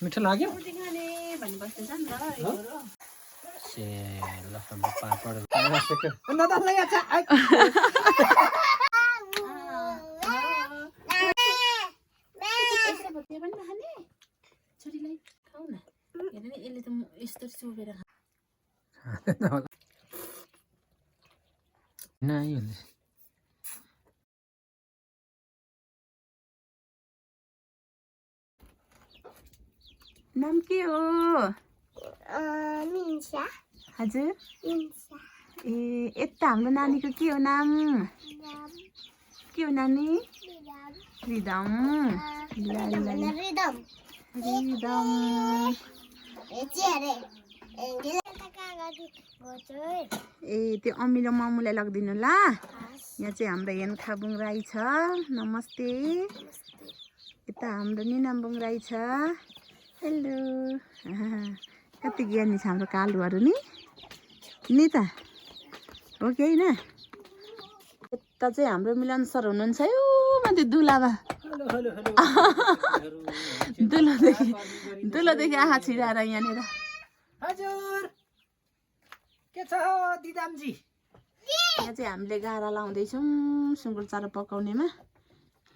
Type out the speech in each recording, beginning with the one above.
मिठो लाग्यो नाम के हो मिन्सा हजुर मिन्सा ए यता हाम्रो नानीको के हो नाम के हो नानी रिदम रिदम रिदम ए त्यो अमिलो मामुलाई लगिदिनु ल यहाँ चाहिँ हाम्रो हेन्खाबुङ राई छ नमस्ते यता हाम्रो निनाम्बुङ राई छ हेलो कति ज्ञानी छ हाम्रो कालुहरू नि त हो कि होइन यता चाहिँ हाम्रो मिलन सर हुनुहुन्छ यो माथि दुलाबा दुलोदेखि आँखा छिराएर यहाँनिर हजुर के छ दिदामजी यहाँ चाहिँ हामीले गारा लाउँदैछौँ सुँगुर चारो पकाउनेमा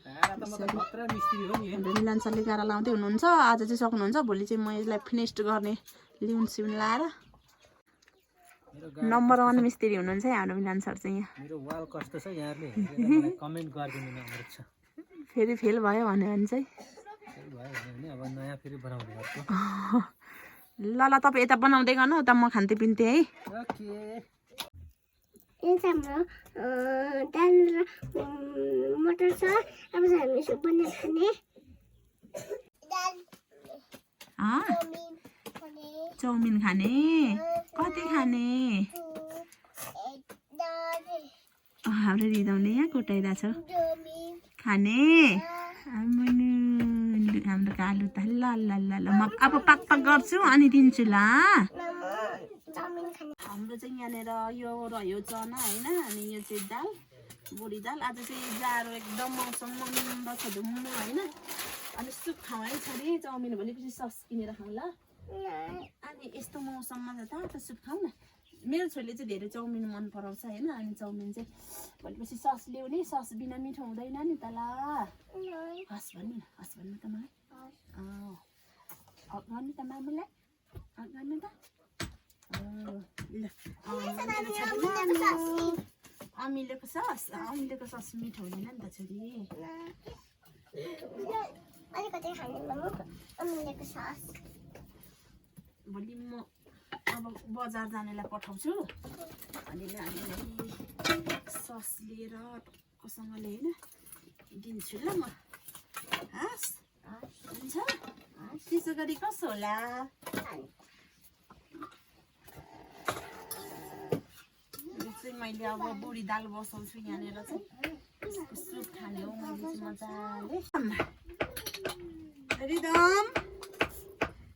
हाम्रो मिलन सरले गारा लाउँदै हुनुहुन्छ आज चाहिँ सक्नुहुन्छ भोलि चाहिँ म यसलाई फिनिस्ड गर्ने लिउन सिउन लाएर नम्बर 1 मिस्त्री हुनुहुन्छ है हाम्रो मिलन सर चाहिँ यहाँ मेरो वाल कस्तो छ यहाँहरुले कमेन्ट गरिदिनु न अनुरोध छ फेरि फेल भयो भन्यो भने चाहिँ फेल भयो भने अब नयाँ फेरि बनाउँदै गर्छु ल तपाईँ यता बनाउँदै गर्नु उता म खान्थे पिन्थे है ओके हाम्रो दाल र मटर छ अब चाहिँ हामी सुप बनाएर खाने चाउमिन खाने कति खाने हाम्रो रिदाउने यहाँ कोटाइरहेको छ खाने हाम्रो कालु त ल ल ल ल म अब पाक पाक गर्छु अनि दिन्छु ल हाम्रो चाहिँ यहाँनिर यो रह्यो चना होइन अनि यो चाहिँ दाल बोडी दाल आज चाहिँ जाडो एकदम मौसम मन्द छ धुम्म होइन अनि सुप खाउँ है छोरी चाउमिन भनेपछि सस किनेर खाउँ ल अनि यस्तो मौसममा त तातो सुप खाउँ न मेरो छोरीले चाहिँ धेरै चाउमिन मन पराउँछ होइन अनि चाउमिन चाहिँ भनेपछि सस ल्याउने सस बिना मिठो हुँदैन नि त ल हस् भन्नु न हस् भन्नु त मलाई गर्नु त मामुलाई गर्नु त अमिलोको सस मिठो हुँदैन नि त छोरी भोलि म अब बजार जानेलाई पठाउँछु अनि सस लिएर कोसँगले होइन दिन्छु ल म हस् हुन्छ त्यसो गरी कसो होला चाहिँ मैले अब बुढी दाल बसाउँछु यहाँनिर चाहिँ सुप खाने हो मैले चाहिँ मजाले रिदम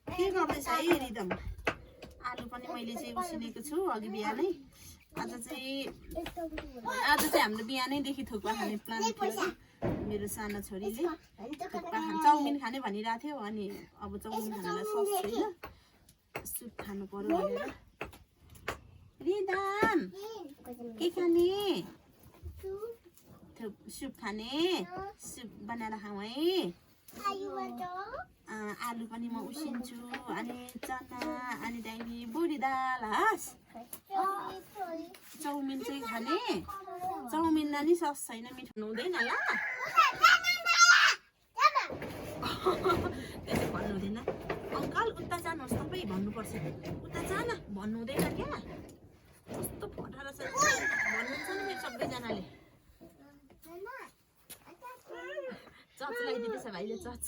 के गर्दैछ है रिदम आलु पनि मैले चाहिँ उसिनेको छु अघि बिहानै आज चाहिँ हाम्रो बिहानैदेखि थुक्पा खाने प्लान थियो मेरो सानो छोरीले थुक्पा चाउमिन खाने भनिरहेको थियो अनि अब चाउमिन खानलाई सस छैन सुप खानु पर्यो भनेर रिदम के खाने सुप खाने सुप बनाएर खाउँ है आलु पनि म उसिन्छु अनि चना अनि त्यहाँदेखि बुढी दाल हस् चाउमिन चाहिँ खाने चाउमिन नानी सस छैन मिठो हुँदैन ल त्यसै भन्नु हुँदैन अङ्कल उता जानुहोस् तपाईँ भन्नुपर्छ उता जान भन्नु हुँदैन क्या कस्तो फटाएर छ भन्नुहुन्छ नि मेरो सबैजनाले चच लगाइदिँदैछ भाइले चच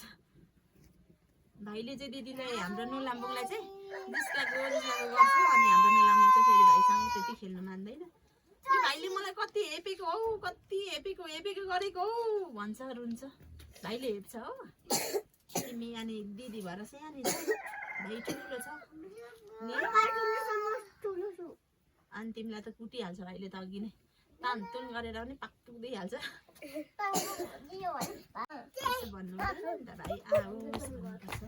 भाइले चाहिँ दिदीलाई हाम्रो नुलाम्बुङलाई चाहिँ जिस्काको गर्छ अनि हाम्रो नुलाम्बुङ चाहिँ फेरि भाइसँग त्यति खेल्नु मान्दैन यो भाइले मलाई कति हेपेको हौ कति हेपेको गरेको हौ भन्छ रुन्छ भाइले हेप्छ हो तिमी अनि दिदी भएर सानो भाइ ठुलो छ अनि तिमीलाई त कुटिहाल्छ भाइले त अघि नै तानतुन गरेर पनि पाक्टुक्दैहाल्छ भन्नु भाइ आओस् भन्नुपर्छ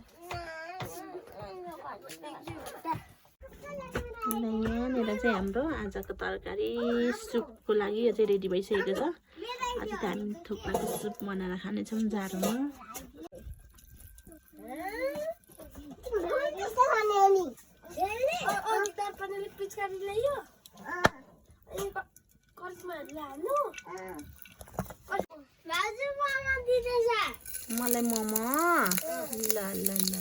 यहाँनिर चाहिँ हाम्रो आजको तरकारी सुपको लागि यो चाहिँ रेडी भइसकेको छ। आज त हामी थुक्पाको सुप बनाएर खानेछौँ जाडोमा। मलाई मोमो ल ल ल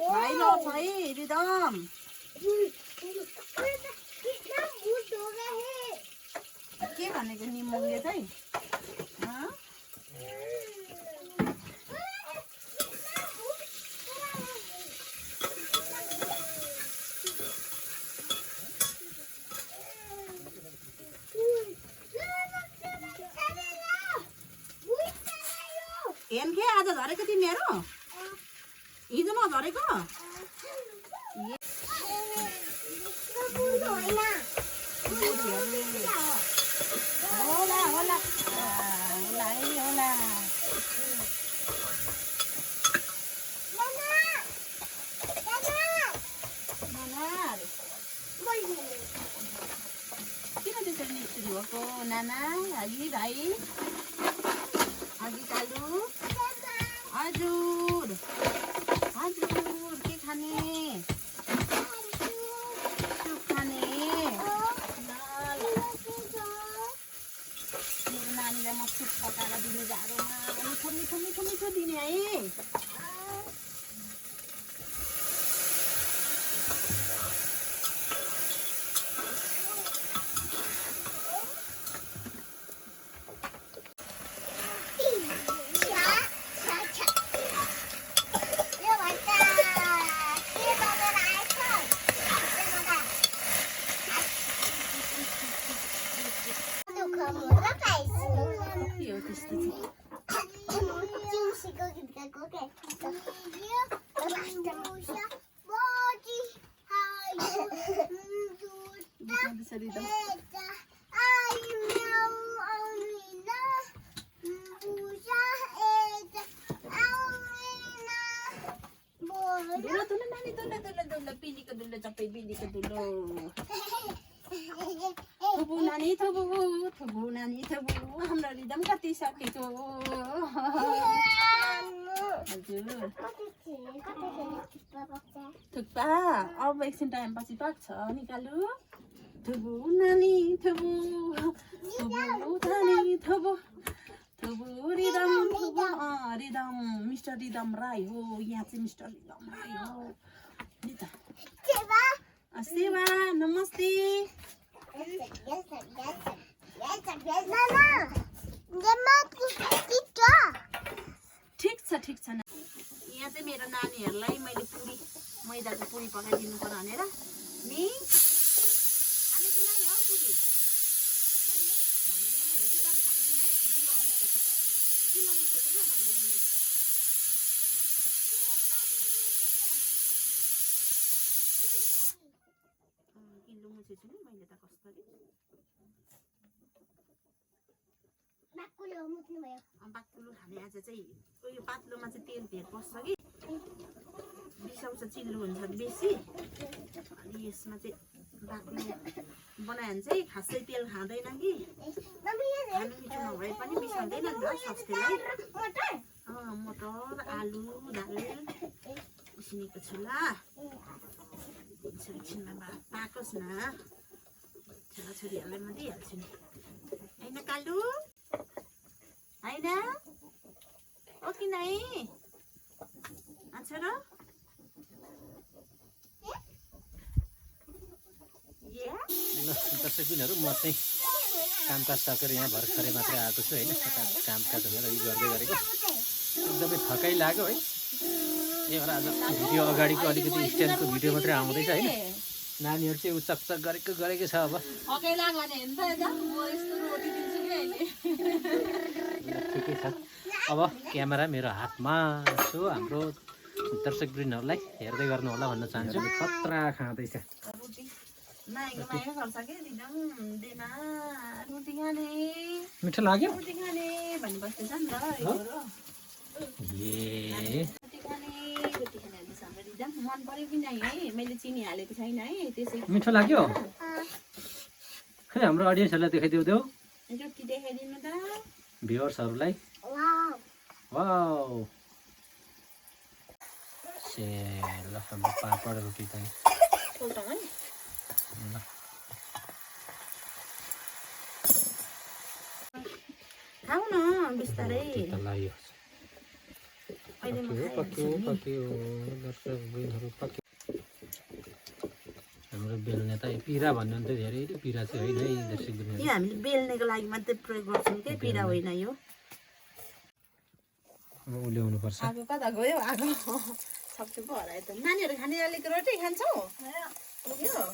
भाइ ल भाइ रिदम के भनेको निमोङले चाहिँ हेन के आज झरेको तिमीहरू हिजो नझरेको होला होला होला है होला किन त्यसरी निस्किनु भएको नाना हगी भाइ हगी कालु हजुर हजुर के खाने सुप खाने मेरो नानीलाई म सुप पकाएर दिने जाडोमा मिठो मिठो मिठो मिठो दिने है। थुबु नानी थुबु थुबु नानी थुबु हाम्रो रिदम कति सकेको हजुर थुक्पा अब एकछिन टाइम पछि पाक्छ निकालु थुबु नानी थुबु थुबु नानी थुबु थुबु रिदम थुबु रिदम मिस्टर रिदम राई हो यहाँ चाहिँ मिस्टर रिदम राई हो नि त सेवा नमस्ते ठिक छ यहाँ चाहिँ मेरो नानीहरूलाई मैले पुरी मैदाको पुरी पकाइदिनु पर्यो भनेर नि खाने कि नै हो पुरी रिदम खाने कि नै गिलो मुछेको क्या मैले गिलो मुछेछु नि मैले त कसरी बाक्लो खाने आज चाहिँ यो पातलोमा चाहिँ तेल धेर पस्छ कि बिसाउँछ चिल्लो हुन्छ बेसी अनि यसमा चाहिँ बाक्लो बनायो भने चाहिँ खासै तेल खाँदैन कि खानु मिठो नभए पनि बिसाउँदैन नि त स्वास्थ्यलाई मटर आलु दाल उसिनेको छु ल एकछिनमा पाकोस् न छोराछोरीहरूलाई म दिइहाल्छु नि होइन कालु होइन ओ किन है अच्छा र दर्शकबिनहरू म चाहिँ कामकाज सकेर यहाँ भर्खरै मात्रै आएको छु होइन कामकाजहरू गर्दै गरेको एकदमै थकाइ लाग्यो है त्यही भएर आज भिडियो अगाडिको अलिकति स्ट्यान्डको भिडियो मात्रै आउँदैछ होइन नानीहरू चाहिँ उचकचक गरेकै छ अब अकेला भने नि त म यस्तो रोटी दिन्छु कि अहिले ठिकै छ अब क्यामेरा मेरो हातमा छु हाम्रो दर्शकवृन्दहरूलाई हेर्दै गर्नु होला भन्न चाहन्छु खतरा खाँदैछ रोटी माइक गर्छ कि दिदम देना रोटी खाने मिठो लाग्यो रोटी खाने भनि बस्दैछ नि त रोटी खाने भन्दैछ हाम्रो दिदम मन पर्यो कि नै है मैले चिनी हालेको छैन है त्यसै मिठो लाग्यो खै हाम्रो अडियन्सहरूलाई देखाइदेऊ देऊ रोटी देखाइदिनु त भ्युअर्सहरूलाई वाउ से ल हाम्रो पापड रोटी पनि पोल्टाउँ है ल खाऊ न बिस्तारै त लाग्यो अहिले म पक्यो दर्शकवृन्दहरू पक्यो हाम्रो बेल्ने त पिरा भन्नुहुन्थ्यो धेरै पिरा चाहिँ होइन है दर्शकवृन्दहरू यो हामीले बेल्नेको लागि मात्रै प्रयोग गर्छौँ के पिरा होइन यो अब उल्याउनुपर्छ आगो कता गयो आगो सक्छु पो हरायो त नानीहरू खाने अलिक रोटी खान्छौ पुग्यो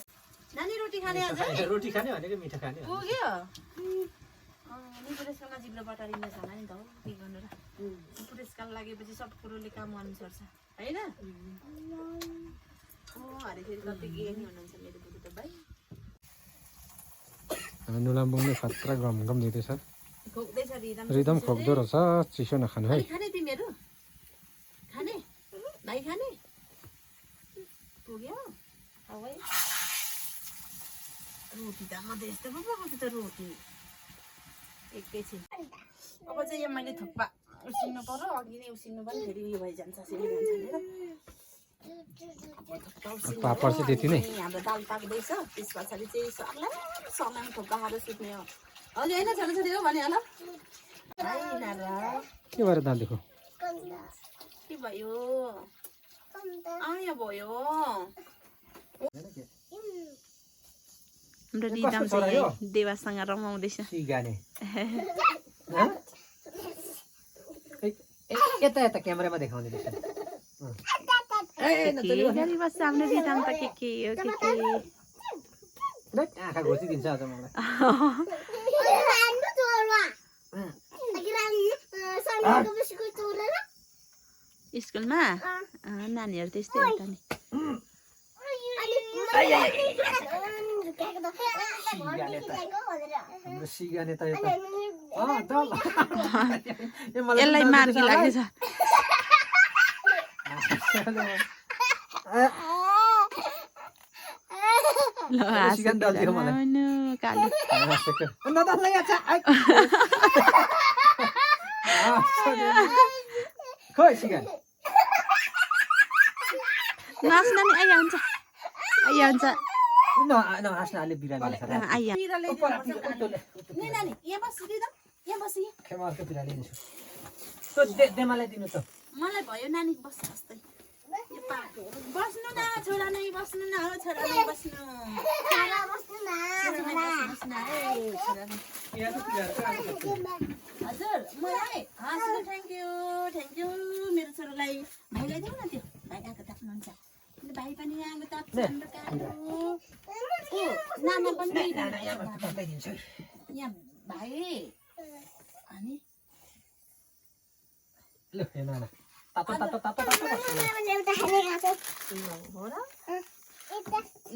नानी रोटी खाने आज रोटी खाने भनेको मिठो खाने पुग्यो पुरस्कार नजिकबाट बटारिने छ होला नि त हो के गर्नु र पुरस्कार लागेपछि सब कुरोले काम गर्नु सर्छ होइन अरे फेरि कति ज्ञानी हुनुहुन्छ मेरो बुढी त भाइ नुलाम्बुङले खतरा गम दिँदैछ खोक्दैछ रिदम खोक्दो रहेछ चिसो नखानु है खाने तिमीहरू खाने भाइ खाने पुग्यो है रोटी त म त यस्तो पो पकाउँछु त रोटी एकैछिन अब चाहिँ यहाँ मैले थुक्पा उसिन्नु पर्यो अघि नै उसिन्नु पनि फेरि उयो भइजान्छ पापड चाहिँ त्यति नै हाम्रो दाल पाक्दैछ त्यस पछाडि चाहिँ सलाम थुक्पा खाएर सुत्ने हो अलि होइन छोरी छोरी हो भने होला के भएर दालेको के भयो आयो भयो हाम्रो रिदम चाहिँ देवासँग रमाउँदैछ यता यता क्यामेरामा देखाउने रहेछ हाम्रो रिदम त के हो आँखा घोचिदिन्छ आज मलाई स्कुलमा नानीहरू त्यस्तै हो त नि यसलाई मार्की लाग्दैछ नाच्न नि आइहाल्छ मलाई भयो नानी बस्नु जस्तै बस्नु न छोरा नै बस्नु न हो छोरा नै बस्नु हजुर मलाई थ्याङ्क यू मेरो छोरालाई भाइलाई देऊ न त्यो भाइ आएको ताप्नुहुन्छ भाइ पनि आएको ताप्छ नाना पनि यहाँ भाइ अनि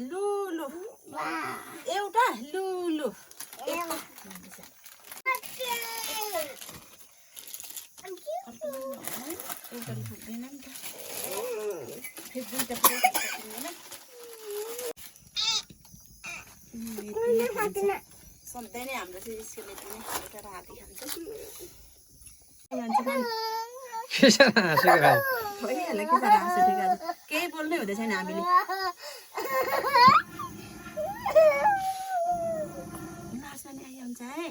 लुलु एउटा लुलु सधैँ नै हाम्रो चाहिँ स्कुलले पनि एउटा राति खान्छ केही बोल्नै हुँदैछ नि हामीले नाच्न नि आइहाल्छ है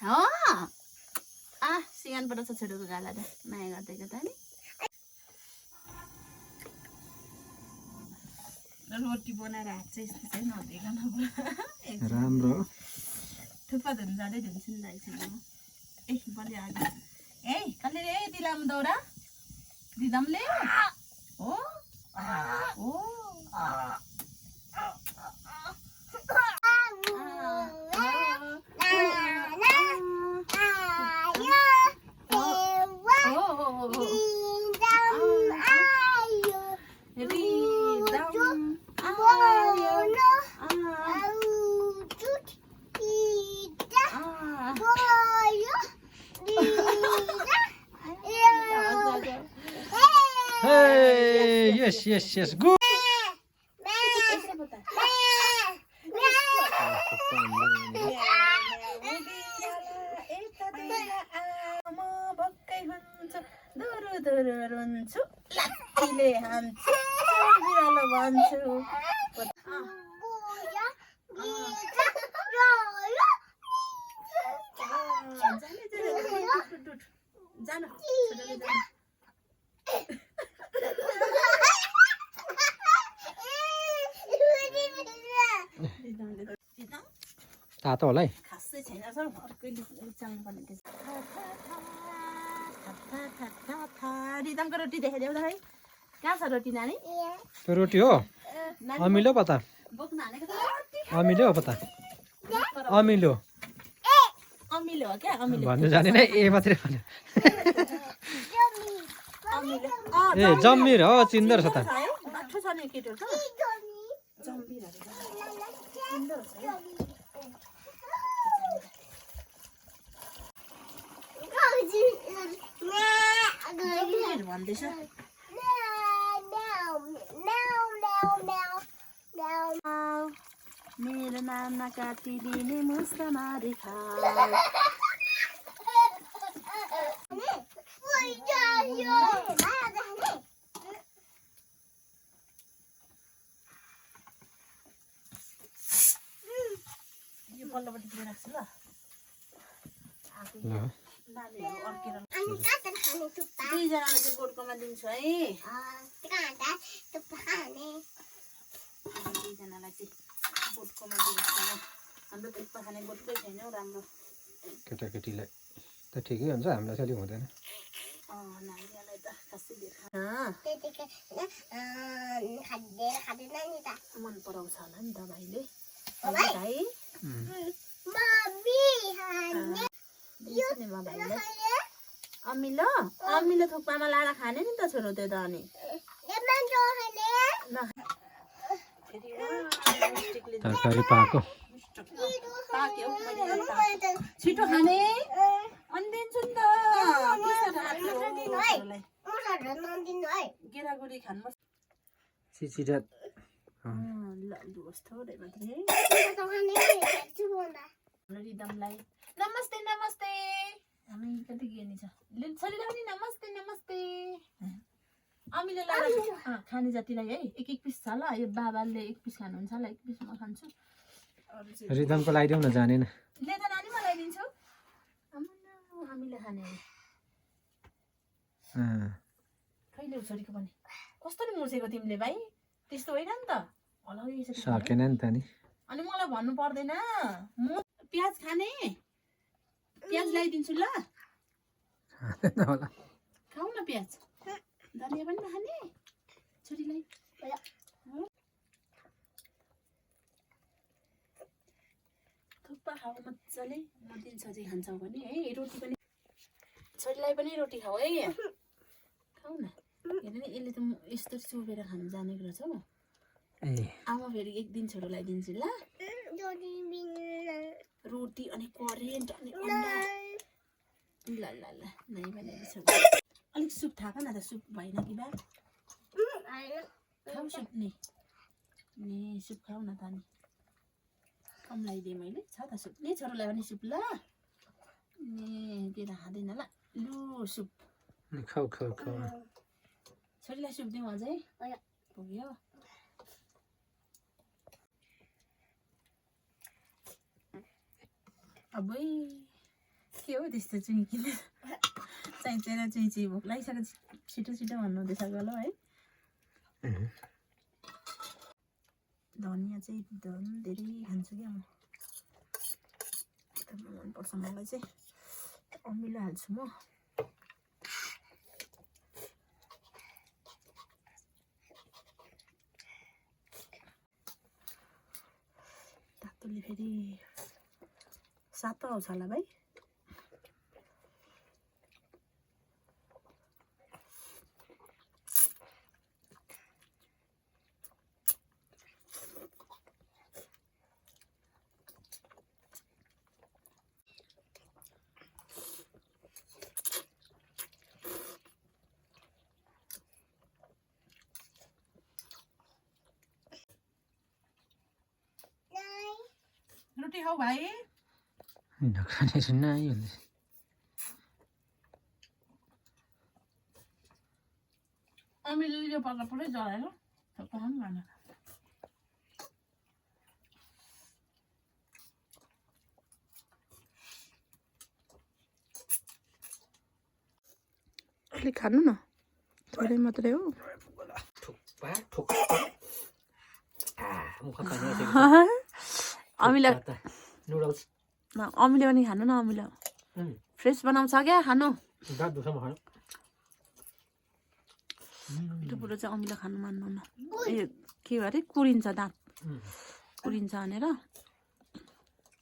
हो सिगानबाट छ छोडेको गाला त माया गर्दैको त नि रोटी बनाएर हात चाहिँ यस्तो चाहिँ नदिकन राम्रो थुक्पा धुनु जाँदै धुन्छु नि दाइसँग ए बलि आयो ए कसले रे दिलाम दौरा दिदमले हो Hey, yes, good. तातो होला है खासै छैन सर अर्कैले चाल्नु पर्ने के रिदमको रोटी देखाइदेऊ त है कहाँ छ रोटी नानी त्यो रोटी हो अमिलो पता बोक्न हानेको त अमिलो हो पता अमिलो अमिलो हो क्या अमिलो भन्नु जानेन ए मात्रै भन्यो अमिलो ए जम्मिर हो चिन्दो रहेछ त बाठो छ नि केटो त जम्बिर चिन्दो रहेछ भन्दैछ मेरो नाममा काटिदिने मुस्का मारी खाऊ यो पल्लोपट्टि दिएर राख्छु ल नानीहरू अर्केर दुईजनालाई चाहिँ बोटकोमा दिन्छु है दुईजनालाई चाहिँ बोटकोमा दिन्छु हाम्रो थुक्पा खाने बोटकै छैन हौ राम्रो केटाकेटीलाई त ठिकै हुन्छ हामीलाई चाहिँ अलिक हुँदैन नानीहरूलाई त खासै देखा मन पराउँछ होला नि त भाइले भाइ दिन्छु नि म भाइलाई अमिलो अमिलो थुक्पामा लाडा खाने नि त छोरो त्यो त अनि तरकारी पाएको छिटो खाने अनि दिन्छु नि त गेरागुडी खानु चिचिरा थोरै मात्रै रिदमलाई नमस्ते नमस्ते हामी कति गेनी छ छोरीलाई पनि नमस्ते नमस्ते अमिलो लाडा खाने जतिलाई है एक पिस छ ल यो बाबाले एक पिस खानुहुन्छ ल एक पिस म खान्छु रिदमको लगाइदेऊ न जानेन ले त नानी मलाई दिन्छु हामीले खाने कहिले छोरीको पनि कस्तो नि मुर्सेको तिमीले भाइ त्यस्तो होइन नि त होला सकेन नि त नि अनि मलाई भन्नु पर्दैन म प्याज खाने प्याज ल्याइदिन्छु ल होला खाऊ न प्याज धनियाँ पनि नखाने छोरीलाई थुक्पा खाऊ मजाले म दिन्छ चाहिँ खान्छौ भने है रोटी पनि छोरीलाई पनि रोटी खाऊ है खाऊ न हेर नि यसले त यस्तो चोबेर खानु जानेको रहेछ हौ आमा फेरि एक दिन छोरो ल्याइदिन्छु ल रोटी अनि करेन्ट अनि अन्डा ल ल ल नै भनेर छ अलिक सुप थाहा न त सुप भएन कि बा खाऊ सुप नि सुप खाऊ न त नि कम ल्याइदिएँ मैले छ त सुप नि छोरोलाई पनि सुप ल के त खाँदैन ल लु सुप खाऊ खाऊ खाऊ छोरीलाई सुप दिउँ अझै पुग्यो अबै के हो त्यस्तो चुइँ किन चाहिँचेर चुइँ भोक लागिसक्यो छिटो छिटो भन्नु हुँदैछ गल है धनियाँ चाहिँ एकदम धेरै खान्छु क्या म एकदम मनपर्छ मलाई चाहिँ अमिलो हाल्छु म तैँले फेरि सातो आउँछ होला भाइ रोटी खाऊ भाइ नखाने छैन आइहाल्छ अमिले पर्दा पुरै जलाएर खानु भएन अलिक खानु न थोरै मात्रै हो अमिले नुडल्स अमिले पनि खानु न अमिले फ्रेस बनाउँछ क्या खानु दाँत दुख्छ म खानु त्यो बुढो चाहिँ अमिलो खानु मान्नुहुन्न ए के अरे कुरिन्छ दाँत कुरिन्छ भनेर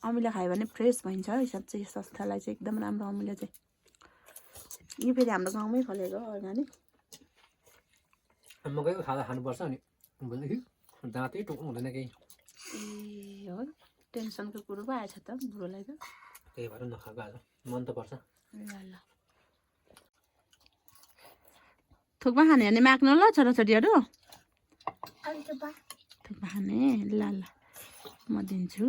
अमिलो खायो भने फ्रेस भइन्छ है साँच्चै स्वास्थ्यलाई चाहिँ एकदम राम्रो अमिलो चाहिँ यो फेरि हाम्रो गाउँमै फलेको हो नानी मकैको खाजा खानुपर्छ अनि भोलिदेखि दाँतै टोक्नु हुँदैन केही ए हो टेन्सनको कुरो पो आएछ त बुढोलाई त त्यही भएर नखाएको आज मन त पर्छ ल थुक्पा खाने भने माग्नु ल छोराछोरीहरू थुक्पा खाने ल ल म दिन्छु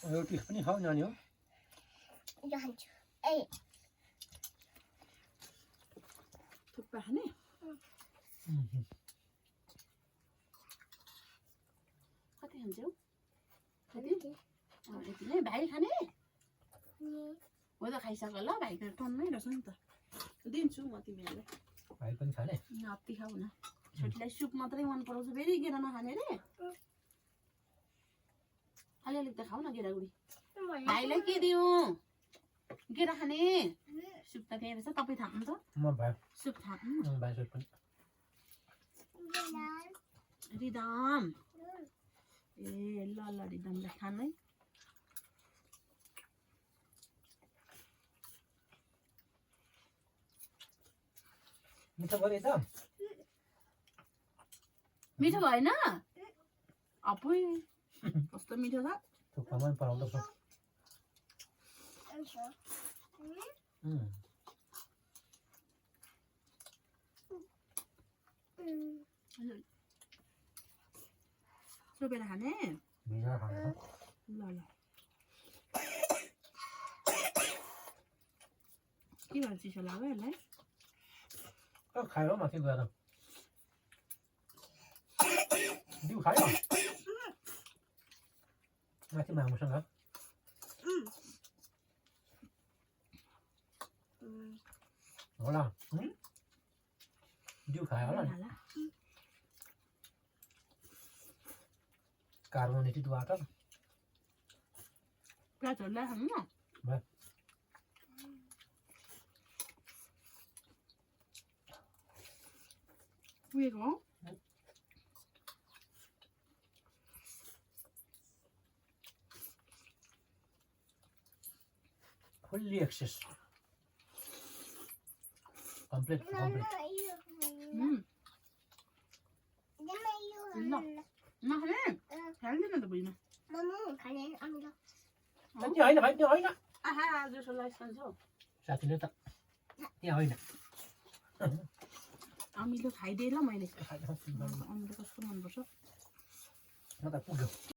रोटी पनि खाऊ नानी हो थुक्पा खाने कति खान्छौ यति नै भाइ खाने हो त खाइसक ल भाइको टन्नै रहेछ नि त दिन्छु म तिमीहरूलाई भाइ पनि खाने नत्ती खाऊ न छोरीलाई सुप मात्रै मन पराउँछ फेरि गेरा नखाने रे अलिअलि त खाऊ न गेरागुडी भाइलाई के दिउँ गेरा खाने सुप त त्यही रहेछ तपाईँ थाप्नु त म भाइ सुप थाप्नु भाइ सुप पनि रिदम ए ल ल रिदमलाई खानु है मिठो गरे त मिठो भएन अपुई कस्तो मिठो छ थुक्पा मन पराउँदछ सोपेर खाने भिजा खान्छ ल ल के भन्छ चिसो लाग्यो यसलाई खायो माथि गएर दिउ खायो माथि मामुसँग होला दिउ खायो होला नि कार्बोनेटेड वाटर प्लेटहरूलाई खानु न भयो उयोको हो fully access complete नखाने खाँदैन त बुझ्नु त्यो होइन भाइ त्यो होइन आहा जसो लाइस खान्छौ साथीले त त्यहाँ होइन अमिलो खाइदिएँ ल मैले अमिलो कस्तो मनपर्छ म त पुग्यो